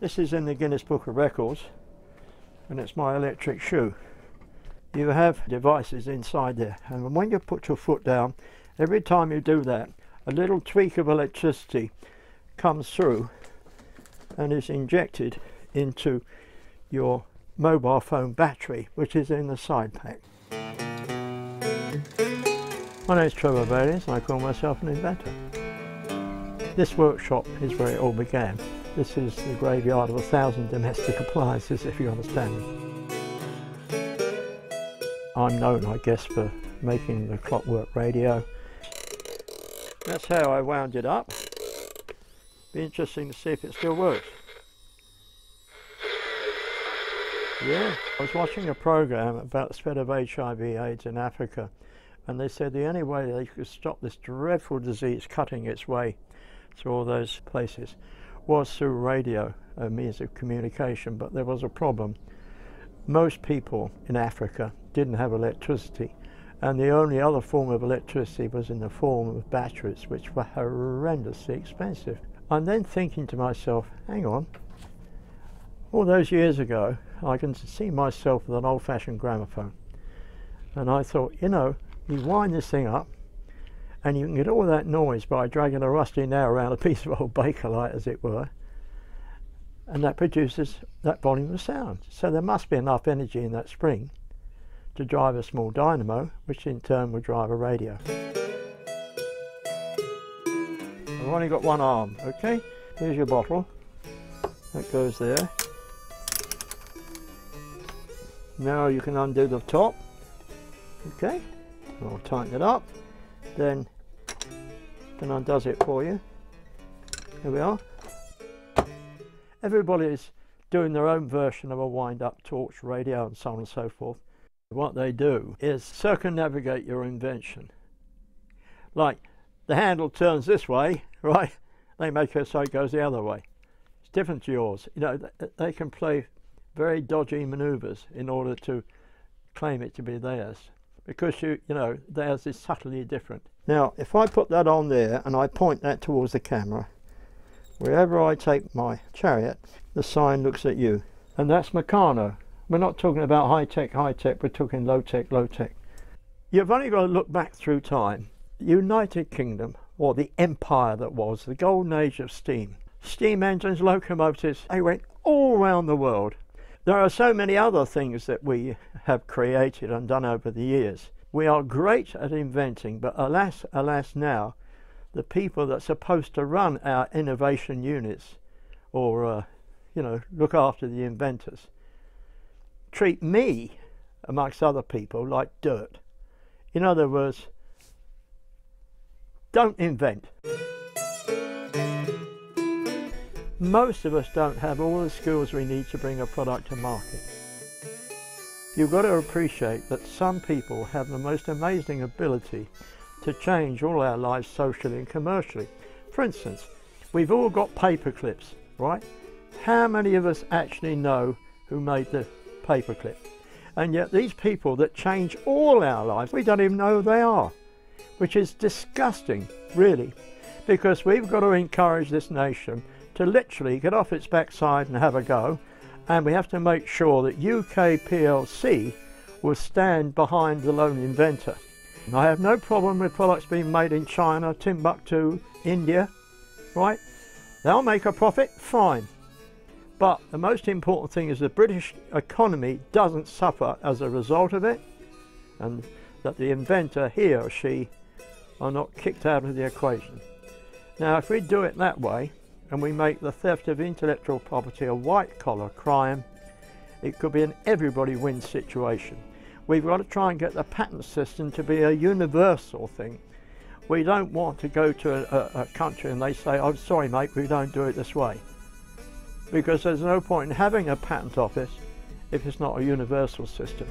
This is in the Guinness Book of Records, and it's my electric shoe. You have devices inside there, and when you put your foot down, every time you do that, a little tweak of electricity comes through and is injected into your mobile phone battery, which is in the side pack. My name is Trevor Baylis, and I call myself an inventor. This workshop is where it all began. This is the graveyard of 1,000 domestic appliances, if you understand me. I'm known, I guess, for making the clockwork radio. That's how I wound it up. Be interesting to see if it still works. Yeah, I was watching a program about the spread of HIV/AIDS in Africa, and they said the only way they could stop this dreadful disease cutting its way through all those places was through radio, a means of communication. But there was a problem. Most people in Africa didn't have electricity, and the only other form of electricity was in the form of batteries, which were horrendously expensive. I'm then thinking to myself, hang on, all those years ago I can see myself with an old-fashioned gramophone, and I thought, you know, you wind this thing up and you can get all that noise by dragging a rusty nail around a piece of old Bakelite, as it were, and that produces that volume of sound. So there must be enough energy in that spring to drive a small dynamo, which in turn would drive a radio. I've only got one arm, okay? Here's your bottle. That goes there. Now you can undo the top, okay? I'll tighten it up, then undoes it for you. Here we are. Everybody's doing their own version of a wind-up torch radio and so on and so forth. What they do is circumnavigate your invention. Like, the handle turns this way, right? They make it so it goes the other way. It's different to yours. You know, they can play very dodgy maneuvers in order to claim it to be theirs, because you know, theirs is subtly different. Now, if I put that on there and I point that towards the camera, wherever I take my chariot, the sign looks at you. And that's Meccano. We're not talking about high-tech, we're talking low-tech, low-tech. You've only got to look back through time. The United Kingdom, or the empire that was, the golden age of steam. Steam engines, locomotives, they went all around the world. There are so many other things that we have created and done over the years. We are great at inventing, but alas, alas now, the people that are supposed to run our innovation units, or you know, look after the inventors, treat me, amongst other people, like dirt. In other words, don't invent. Most of us don't have all the skills we need to bring a product to market. You've got to appreciate that some people have the most amazing ability to change all our lives socially and commercially. For instance, we've all got paper clips, right? How many of us actually know who made the paperclip? And yet these people that change all our lives, we don't even know who they are, which is disgusting, really, because we've got to encourage this nation to literally get off its backside and have a go, and we have to make sure that UK PLC will stand behind the lone inventor. And I have no problem with products being made in China, Timbuktu, India, right? They'll make a profit, fine. But the most important thing is the British economy doesn't suffer as a result of it, and that the inventor, he or she, are not kicked out of the equation. Now, if we do it that way, and we make the theft of intellectual property a white-collar crime, it could be an everybody wins situation. We've got to try and get the patent system to be a universal thing. We don't want to go to a country and they say, "I'm sorry mate, we don't do it this way." Because there's no point in having a patent office if it's not a universal system.